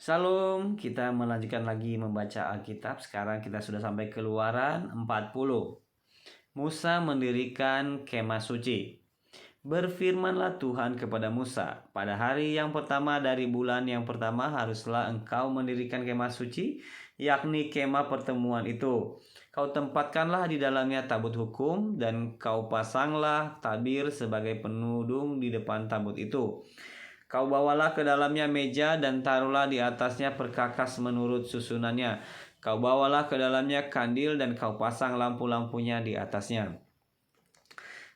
Salam, kita melanjutkan lagi membaca Alkitab. Sekarang kita sudah sampai Keluaran 40. Musa mendirikan kemah suci. Berfirmanlah Tuhan kepada Musa, pada hari yang pertama dari bulan yang pertama haruslah engkau mendirikan kemah suci, yakni kemah pertemuan itu. Kau tempatkanlah di dalamnya tabut hukum, dan kau pasanglah tabir sebagai penudung di depan tabut itu. Kau bawalah ke dalamnya meja dan taruhlah di atasnya perkakas menurut susunannya. Kau bawalah ke dalamnya kandil dan kau pasang lampu-lampunya di atasnya.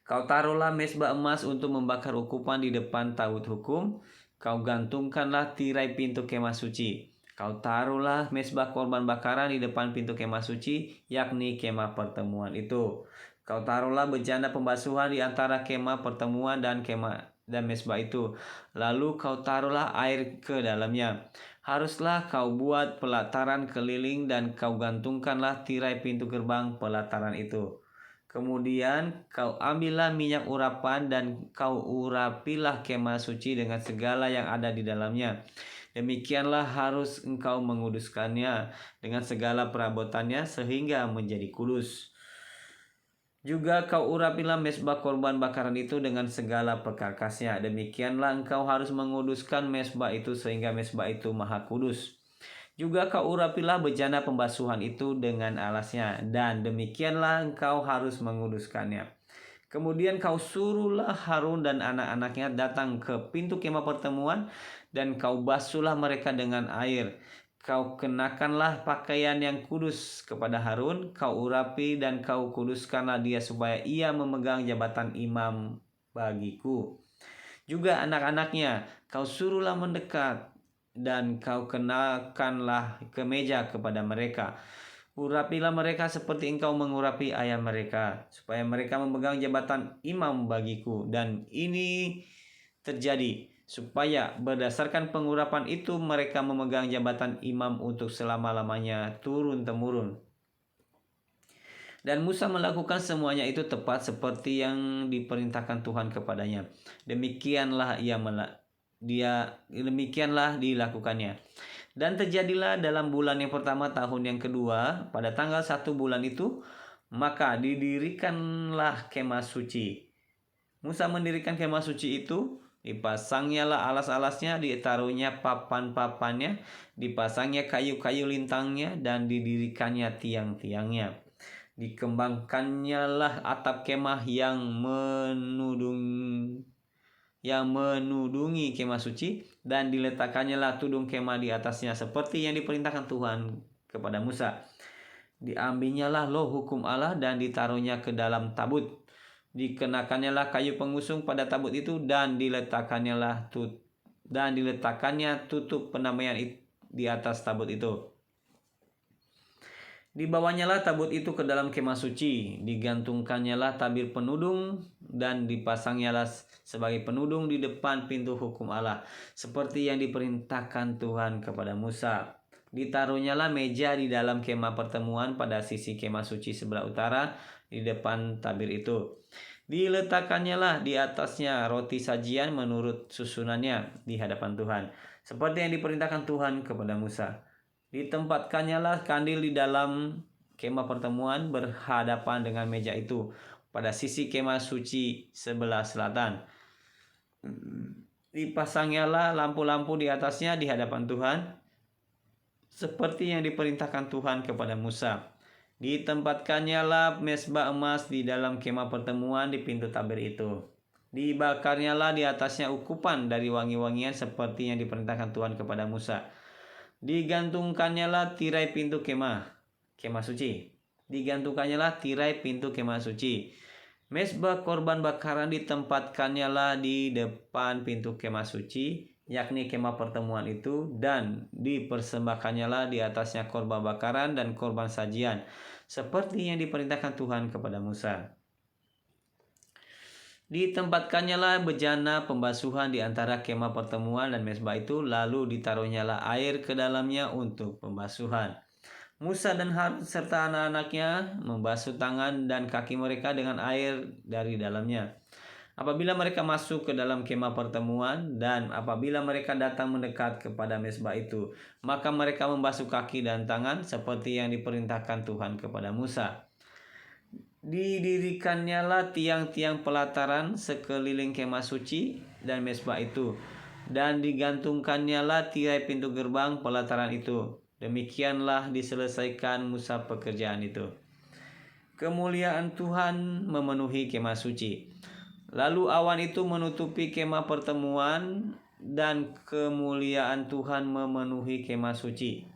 Kau taruhlah mezbah emas untuk membakar ukupan di depan tabut hukum. Kau gantungkanlah tirai pintu kemah suci. Kau taruhlah mezbah korban bakaran di depan pintu kemah suci, yakni kemah pertemuan itu. Kau taruhlah bejana pembasuhan di antara kemah pertemuan dan mezbah itu. Lalu kau taruhlah air ke dalamnya. Haruslah kau buat pelataran keliling dan kau gantungkanlah tirai pintu gerbang pelataran itu. Kemudian kau ambillah minyak urapan dan kau urapilah kemah suci dengan segala yang ada di dalamnya. Demikianlah harus engkau menguduskannya dengan segala perabotannya sehingga menjadi kudus. Juga kau urapilah mezbah korban bakaran itu dengan segala perkakasnya. Demikianlah engkau harus menguduskan mezbah itu sehingga mezbah itu maha kudus. Juga kau urapilah bejana pembasuhan itu dengan alasnya, dan demikianlah engkau harus menguduskannya. Kemudian kau suruhlah Harun dan anak-anaknya datang ke pintu kemah pertemuan, dan kau basuhlah mereka dengan air. Kau kenakanlah pakaian yang kudus kepada Harun, kau urapi dan kau kuduskanlah dia supaya ia memegang jabatan imam bagiku. Juga anak-anaknya kau suruhlah mendekat, dan kau kenakanlah kemeja kepada mereka. Urapilah mereka seperti engkau mengurapi ayah mereka, supaya mereka memegang jabatan imam bagiku. Dan ini terjadi supaya berdasarkan pengurapan itu mereka memegang jabatan imam untuk selama-lamanya turun-temurun. Dan Musa melakukan semuanya itu tepat seperti yang diperintahkan Tuhan kepadanya. Demikianlah demikianlah dilakukannya. Dan terjadilah dalam bulan yang pertama tahun yang kedua, pada tanggal 1 bulan itu, maka didirikanlah kemah suci. Musa mendirikan kemah suci itu, dipasangnyalah alas-alasnya, ditaruhnya papan-papannya, dipasangnya kayu-kayu lintangnya, dan didirikannya tiang-tiangnya. Dikembangkannya lah atap kemah yang menudungi kemah suci, dan diletakkannya lah tudung kemah di atasnya seperti yang diperintahkan Tuhan kepada Musa. Diambilnya lah loh hukum Allah dan ditaruhnya ke dalam tabut. Dikenakannya lah kayu pengusung pada tabut itu, dan diletakkannya tutup penamaian di atas tabut itu. Dibawanya lah tabut itu ke dalam kemah suci, digantungkannya lah tabir penudung, dan dipasangnya lah sebagai penudung di depan pintu hukum Allah, seperti yang diperintahkan Tuhan kepada Musa. Ditaruhnya lah meja di dalam kemah pertemuan pada sisi kemah suci sebelah utara di depan tabir itu. Diletakkannya lah di atasnya roti sajian menurut susunannya di hadapan Tuhan, seperti yang diperintahkan Tuhan kepada Musa. Ditempatkannya lah kandil di dalam kemah pertemuan berhadapan dengan meja itu pada sisi kemah suci sebelah selatan. Dipasangnya lah lampu-lampu di atasnya di hadapan Tuhan, seperti yang diperintahkan Tuhan kepada Musa. Ditempatkannya lah mezbah emas di dalam kemah pertemuan di pintu tabir itu. Dibakarnya lah di atasnya ukupan dari wangi-wangian seperti yang diperintahkan Tuhan kepada Musa. Digantungkannya lah tirai pintu kemah suci. Digantungkannya lah tirai pintu kemah suci. Mezbah korban bakaran ditempatkannya lah di depan pintu kemah suci, yakni kemah pertemuan itu, dan dipersembahkannya lah di atasnya korban bakaran dan korban sajian, seperti yang diperintahkan Tuhan kepada Musa. Ditempatkannya lah bejana pembasuhan di antara kemah pertemuan dan mezbah itu, lalu ditaruhnya lah air ke dalamnya untuk pembasuhan. Musa dan Harun serta anak-anaknya membasuh tangan dan kaki mereka dengan air dari dalamnya. Apabila mereka masuk ke dalam kemah pertemuan dan apabila mereka datang mendekat kepada mezbah itu, maka mereka membasuh kaki dan tangan seperti yang diperintahkan Tuhan kepada Musa. Didirikannya tiang-tiang pelataran sekeliling kemah suci dan mezbah itu, dan digantungkannya tirai pintu gerbang pelataran itu. Demikianlah diselesaikan Musa pekerjaan itu. Kemuliaan Tuhan memenuhi kemah suci. Lalu awan itu menutupi kemah pertemuan dan kemuliaan Tuhan memenuhi kemah suci,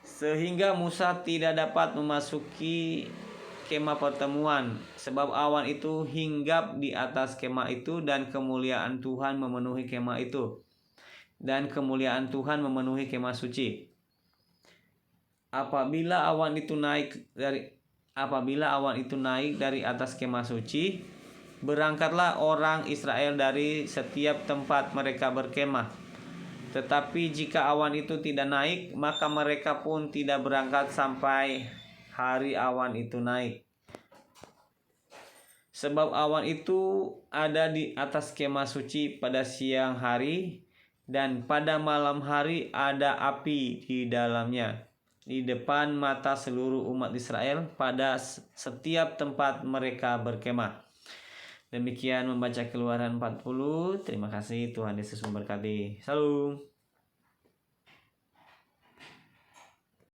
sehingga Musa tidak dapat memasuki kemah pertemuan, sebab awan itu hinggap di atas kemah itu dan kemuliaan Tuhan memenuhi kemah itu. Dan kemuliaan Tuhan memenuhi kemah suci. Apabila awan itu naik dari atas kemah suci, berangkatlah orang Israel dari setiap tempat mereka berkemah. Tetapi jika awan itu tidak naik, maka mereka pun tidak berangkat sampai hari awan itu naik. Sebab awan itu ada di atas kemah suci pada siang hari, dan pada malam hari ada api di dalamnya, di depan mata seluruh umat Israel pada setiap tempat mereka berkemah. Demikian membaca Keluaran 40. Terima kasih, Tuhan Yesus memberkati. Salam.